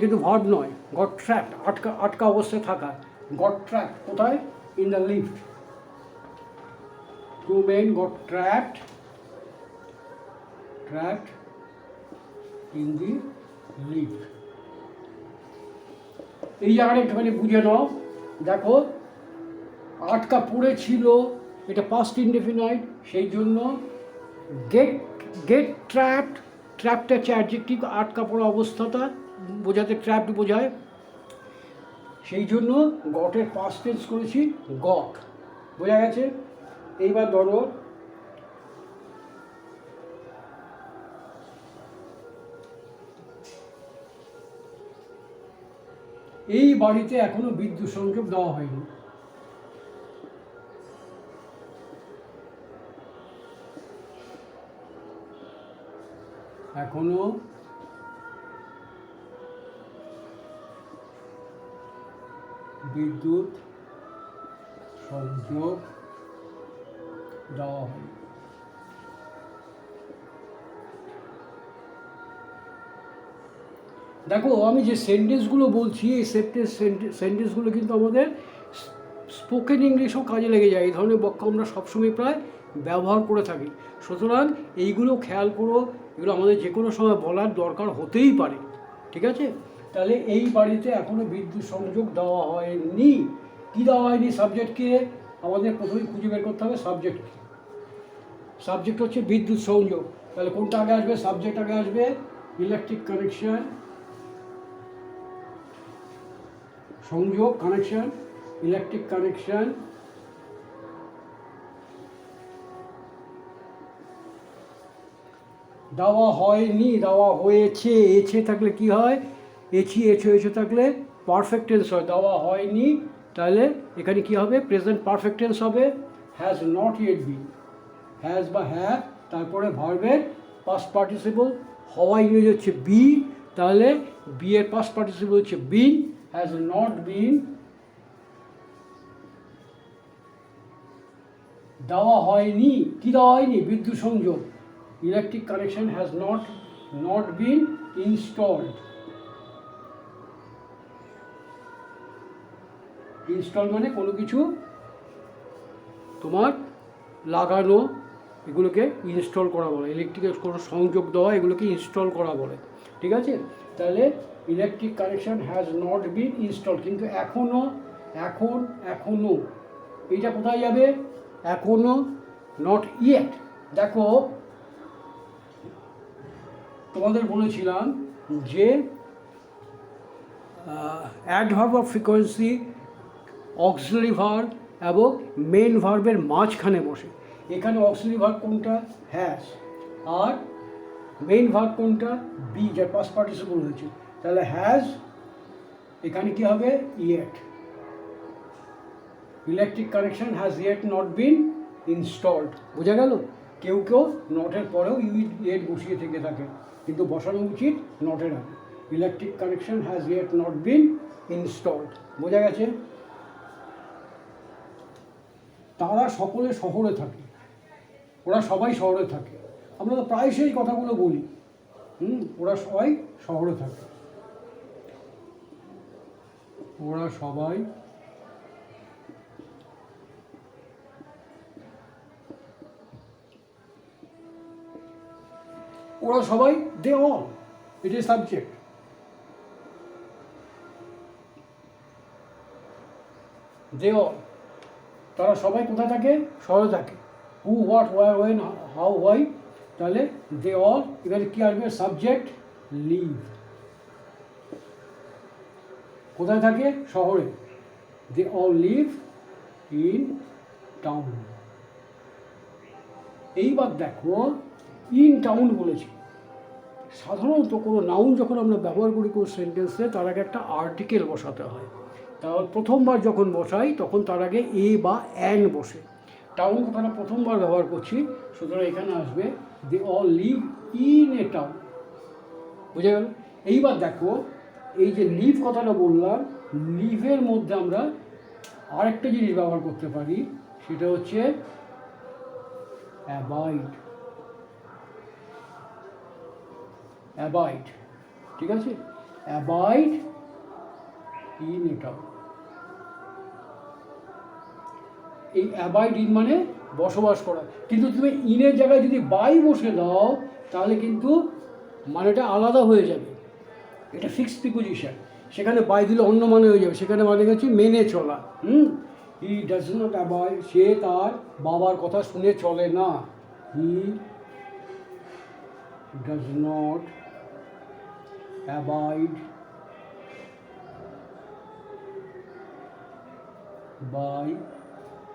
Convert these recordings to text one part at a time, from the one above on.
কিন্তু ভার্ব নয়, goat trapped, আটকা আটকা অবস্থায় থাকা। গট ট্র্যাপড কোথায়? In the lift. Two men got trapped in the lift. এই জায়গাটা একটুখানি বুঝে নাও। দেখো, আটকা পড়েছিল, এটা পাস্ট ইনডেফিনাইট, সেই জন্য গেট ট্র্যাপড, ট্র্যাপটা হচ্ছে অ্যাডজেক্টিভ, আটকা পড়া অবস্থাটা বোঝাতে ট্র্যাপড বোঝায়, সেই জন্য গটের পাস্ট টেন্স করেছি গট। বোঝা গেছে? এইবার ধরো, এই বাড়িতে এখনো বিদ্যুৎ সংযোগ দেওয়া হয়নি। এখনো বিদ্যুৎ সংযোগ দেওয়া হয়নি। দেখো, আমি যে সেন্টেন্সগুলো বলছি, এই সেন্টেন্সগুলো কিন্তু আমাদের স্পোকেন ইংলিশও কাজে লেগে যায়। এই ধরনের বাক্য আমরা সবসময় প্রায় ব্যবহার করে থাকি। সুতরাং এইগুলো খেয়াল করো, এগুলো আমাদের যে কোনো সময় বলার দরকার হতেই পারে। ঠিক আছে? তাহলে এই বাড়িতে এখনও বিদ্যুৎ সংযোগ দেওয়া হয়নি। কী দেওয়া হয়নি? সাবজেক্টকে আমাদের প্রথমেই খুঁজে বের করতে হবে। সাবজেক্ট হচ্ছে বিদ্যুৎ সংযোগ। তাহলে কোনটা আগে আসবে? সাবজেক্ট আগে আসবে। ইলেকট্রিক কানেকশন, সংযোগ, কানেকশন, ইলেকট্রিক কানেকশন। দেওয়া হয়নি, দেওয়া হয়েছে। এছে থাকলে কি হয়? এছে থাকলে পারফেক্ট টেন্স হয়। দেওয়া হয়নি, তাহলে এখানে কি হবে? প্রেজেন্ট পারফেক্ট টেন্স হবে। Has not yet bin, has বা হ্যাভ, তারপরে ভার্বের পাস্ট পার্টিসিপল, হওয়া ইংরেজি হচ্ছে বি, তাহলে বি এর পাস্ট পার্টিসিপল হচ্ছে বিন। হ্যাজ নট বিন, দেওয়া হয়নি। কি দেওয়া হয়নি? বিদ্যুৎ সংযোগ। Electric connection has not been installed. Install মানে কোনো কিছু তোমার লাগানো, এগুলোকে ইনস্টল করা বলে। ইলেকট্রিকের কোনো সংযোগ দেওয়া, এগুলোকে ইনস্টল করা বলে। ঠিক আছে? তাহলে electric connection has not been install, কিন্তু এখনও, এখনও এইটা কোথায় যাবে? এখনও, নট ইয়েট। দেখো, তোমাদের বলেছিলাম যে adverb of frequency auxiliary verb এবং মেন ভার্বের মাঝখানে বসে। এখানে অক্সিলারি ভার্ব কোনটা? হ্যাজ। আর মেইন ভার্ব কোনটা? বি, যার পাস্ট পার্টিসিপল হয়েছে। তাহলে হ্যাজ, এখানে কি হবে? Yet. Electric connection has yet not been installed. বোঝা গেল? কেউ নটের পরেও ইয়েট বসিয়ে থেকে থাকে, কিন্তু বসানো উচিত নটের আগে। Electric connection has yet not been installed. বোঝা গেছে? তারা সকলে শহরে থাকে। ওরা সবাই শহরে থাকে। আমরা তো প্রায়শই কথাগুলো বলি। ওরা সবাই শহরে থাকে। ওরা সবাই they all, it is subject. They all, তারা সবাই কোথায় থাকে? শহরে থাকে। Who, what, where, when, how, why, তাহলে দে অল, এখানে কি আসবে? Subject, live. কোথায় থাকে? শহরে। They all live in town. এইবার দেখো, ইন টাউন বলেছি। সাধারণত কোনো নাউন যখন আমরা ব্যবহার করি কোনো সেন্টেন্সে, তার আগে একটা আর্টিকেল বসাতে হয়। তাহলে প্রথমবার যখন বসাই তখন তার আগে এ বা অ্যান বসে। টাউন কথাটা প্রথমবার ব্যবহার করছি, সুতরাং এখানে আসবে they all live in a town. বুঝে গেল? এইবার দেখো, এই যে লিভ কথাটা বললাম, লিভের মধ্যে আমরা আরেকটা জিনিস ব্যবহার করতে পারি, সেটা হচ্ছে অ্যাবাইড। ঠিক আছে? Abide in a town. এই অ্যাবাইড ইন মানে বসবাস করা, কিন্তু তুমি ইনের জায়গায় যদি বাই বসে দাও তাহলে কিন্তু মানেটা আলাদা হয়ে যাবে। এটা ফিক্সড প্রিপোজিশন, সেখানে বাই দিলে অন্য মানে হয়ে যাবে, সেখানে মানে হচ্ছে মেনে চলা। হি ডাজ নট অ্যাভয়েড, সে তার বাবার কথা শুনে চলে না। He does not avoid by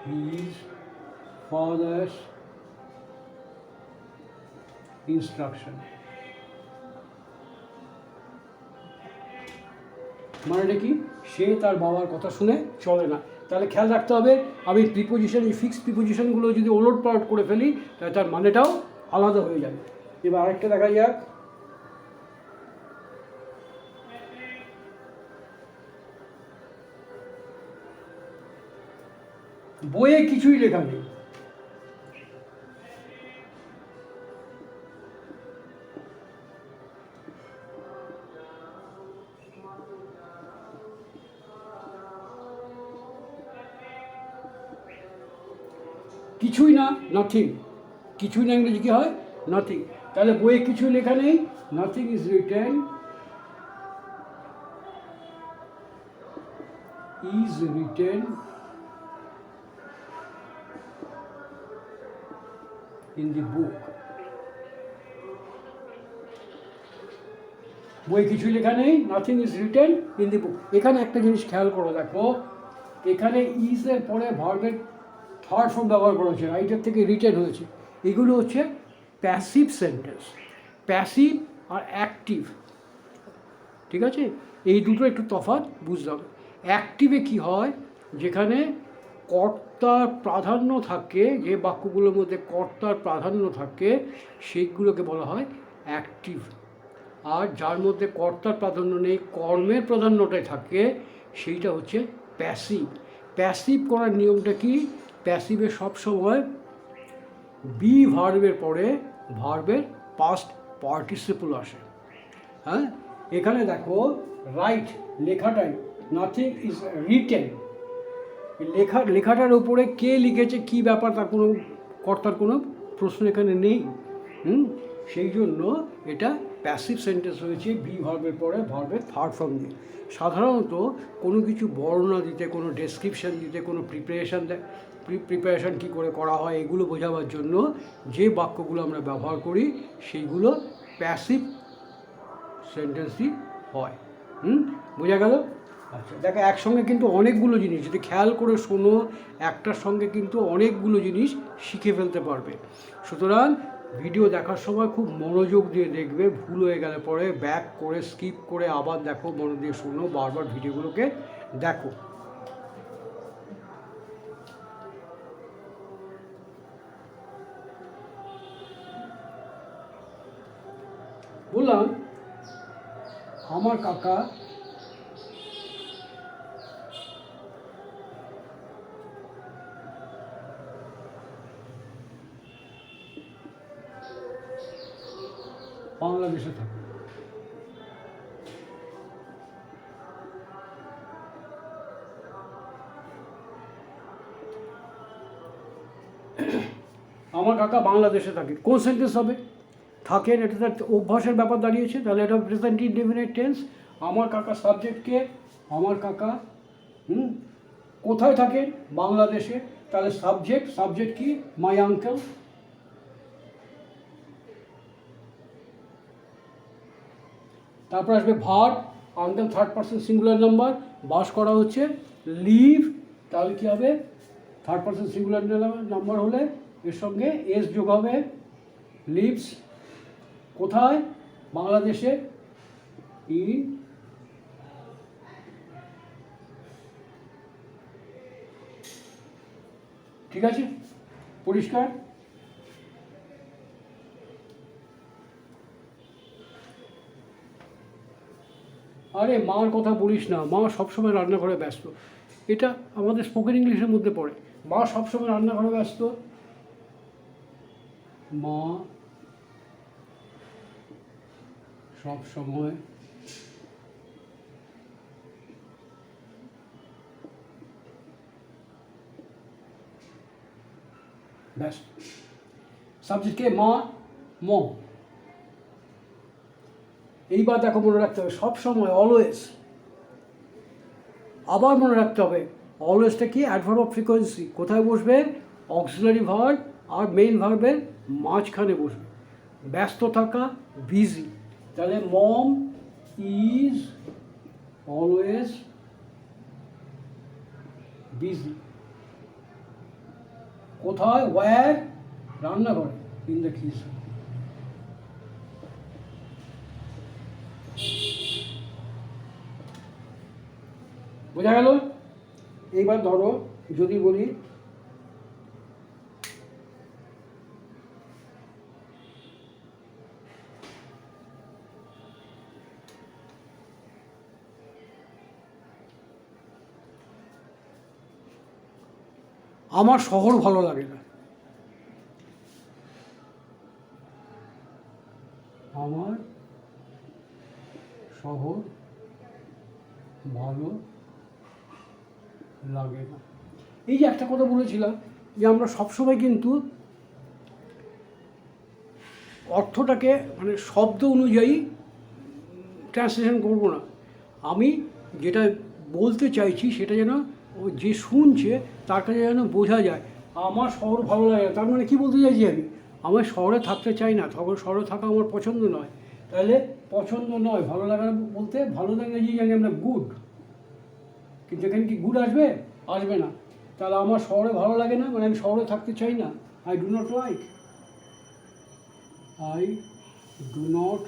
his father's instruction. মানেটা কি? সে তার বাবার কথা শুনে চলে না। তাহলে খেয়াল রাখতে হবে, আমি প্রিপোজিশন, এই ফিক্সড প্রিপোজিশনগুলো যদি ওলট পালট করে ফেলি তাহলে তার মানেটাও আলাদা হয়ে যাবে। এবার আরেকটা দেখা যাক। বইয়ে কিছুই লেখা নেই। কিছুই না, নাথিং। কিছুই না ইংরেজি কী হয়? নাথিং। তাহলে বইয়ে কিছুই লেখা নেই, nothing is written, in the book. বই কিছুই লেখা নেই, nothing is written in the book. এখানে একটা জিনিস খেয়াল করো, দেখো এখানে ইজ এর পরে ভার্বের থার্ড ফর্ম ব্যবহার করা হয়েছে, রাইটের থেকে রিটেন হয়েছে। এগুলো হচ্ছে প্যাসিভ সেন্টেন্স। প্যাসিভ আর অ্যাক্টিভ, ঠিক আছে? এই দুটো একটু তফাৎ বুঝতে হবে। অ্যাক্টিভে কী হয়? যেখানে কর্তার প্রাধান্য থাকে, যে বাক্যগুলোর মধ্যে কর্তার প্রাধান্য থাকে সেইগুলোকে বলা হয় অ্যাক্টিভ। আর যার মধ্যে কর্তার প্রাধান্য নেই, কর্মের প্রাধান্যটাই থাকে, সেইটা হচ্ছে প্যাসিভ। প্যাসিভ করার নিয়মটা কি? প্যাসিভে সবসময় বি ভার্বের পরে ভার্বের পাস্ট পার্টিসিপল আসে। হ্যাঁ, এখানে দেখো রাইট লেখাটাই, নাথিং ইজ রিটেন, লেখাটার উপরে কে লিখেছে, কি ব্যাপার, তার কোনো কর্তার কোনো প্রশ্ন এখানে নেই। সেই জন্য এটা প্যাসিভ সেন্টেন্স হয়েছে বি ভার্বের পরে ভার্বের থার্ড ফর্ম দিয়ে। সাধারণত কোনো কিছু বর্ণনা দিতে, কোনো ডেসক্রিপশান দিতে, কোনো প্রিপারেশান কী করে করা হয় এগুলো বোঝাবার জন্য যে বাক্যগুলো আমরা ব্যবহার করি সেইগুলো প্যাসিভ সেন্টেন্সই হয়। বোঝা গেল? আচ্ছা, দেখো একসঙ্গে কিন্তু অনেকগুলো জিনিস যদি খেয়াল করে শোনো, একটার সঙ্গে কিন্তু অনেকগুলো জিনিস শিখে ফেলতে পারবে। সুতরাং ভিডিও দেখার সময় খুব মনোযোগ দিয়ে দেখবে, ভুল হয়ে গেলে পরে ব্যাক করে স্কিপ করে আবার দেখো, মনোযোগ দিয়ে শোনো, বারবার ভিডিওগুলোকে দেখো। বললাম আমার কাকা বাংলাদেশে থাকে। আমার কাকা বাংলাদেশে থাকে, কোন সেন্টেন্স হবে? থাকেন, এটা তার অভ্যাসের ব্যাপার দাঁড়িয়েছে, তাহলে এটা প্রেজেন্ট ইনডেফিনিট টেন্স। আমার কাকা সাবজেক্টকে, আমার কাকা কোথায় থাকেন? বাংলাদেশে, তাহলে সাবজেক্ট কি? My uncle. তারপর আসবে verb, uncle third person singular number, বাস করা হচ্ছে, লিভ, তাহলে কী হবে? থার্ড পারসন সিঙ্গুলার নাম্বার হলে এর সঙ্গে এস যোগ হবে, লিভস। কোথায়? বাংলাদেশে, ইন। ঠিক আছে, পরিষ্কার? আরে মার কথা বলিস না, মা সবসময় রান্নাঘরে ব্যস্ত। এটা আমাদের স্পোকেন ইংলিশের মধ্যে পড়ে, মা সবসময় রান্নাঘরে ব্যস্ত। মা সব সময় ব্যাস। সাবজেক্টকে মা, মম। এইবার দেখো মনে রাখতে হবে সবসময় অলওয়েজ, আবার মনে রাখতে হবে অলওয়েজটা কি অ্যাডভার্ব অফ ফ্রিকোয়েন্সি, কোথায় বসবে? অক্সিলারি ভার্ব আর মেইন ভার্বের মাঝখানে বসবে। ব্যস্ত থাকা, বিজি, তাহলে মম ইজ অলওয়েজ বিজি। কোথায়? ওয়্যার? রান্নাঘরে, ইন দ্য কিচেন। বোঝা গেল? এইবার ধরো যদি বলি আমার শহর ভালো লাগে না। আমার শহর ভালো লাগে না। এই যে একটা কথা বলেছিলাম যে আমরা সবসময় কিন্তু অর্থটাকে মানে শব্দ অনুযায়ী ট্রান্সলেশন করব না। আমি যেটা বলতে চাইছি সেটা যেন যে শুনছে তার কাছে যেন বোঝা যায়। আমার শহর ভালো লাগে না, তার মানে কী বলতে চাইছি আমি? আমার শহরে থাকতে চাই না, তখন শহরে থাকা আমার পছন্দ নয়। তাহলে পছন্দ নয়, ভালো লাগা বলতে ভালো লাগে যে জানি আমরা গুড, কিন্তু এখানে কি গুড আসবে? আসবে না। তাহলে আমার শহরে ভালো লাগে না মানে আমি শহরে থাকতে চাই না। I do not like, I do not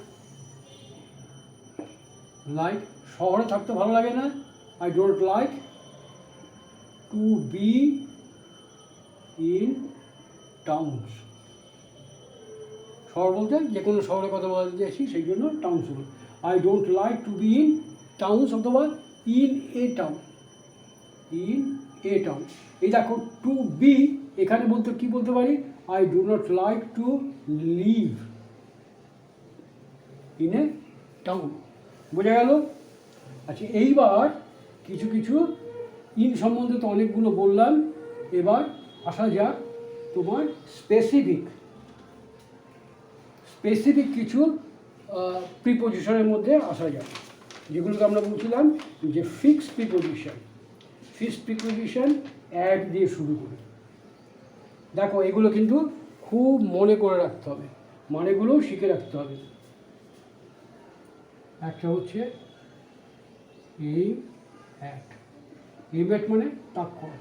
like, শহরে থাকতে ভালো লাগে না। I don't like to be in towns. শহর বলতে যে কোনো শহরের কথা বলতে চাইছি, সেই জন্য টাউনস বল। I don't like to be in towns অথবা in a town, in a town. এই দেখো টু বি এখানে বলতে কী বলতে পারি? I do not like to live in a town. বোঝা গেল? আচ্ছা, এইবার কিছু কিছু ইন সম্বন্ধে তো অনেকগুলো বললাম, এবার আসা যাক তোমার স্পেসিফিক কিছু প্রিপোজিশনের মধ্যে আসা যাক, যেগুলোকে আমরা বলছিলাম যে ফিক্সড প্রিপোজিশন অ্যাড দিয়ে শুরু করে। দেখো এগুলো কিন্তু খুব মনে করে রাখতে হবে, মানেগুলোও শিখে রাখতে হবে। একটা হচ্ছে এইম অ্যাট। এইম অ্যাট মানে তাক করা।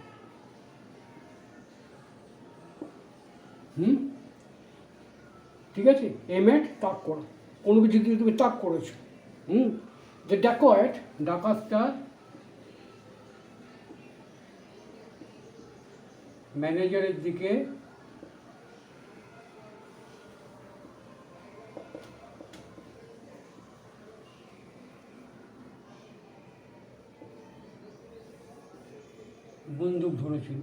ঠিক আছে, এইম অ্যাট তাক করা, কোনো কিছু দিয়ে তুমি তাক করেছো। যে ডাকোয়েট, ডাকাতটা ম্যানেজারের দিকে বন্দুক ধরেছিল।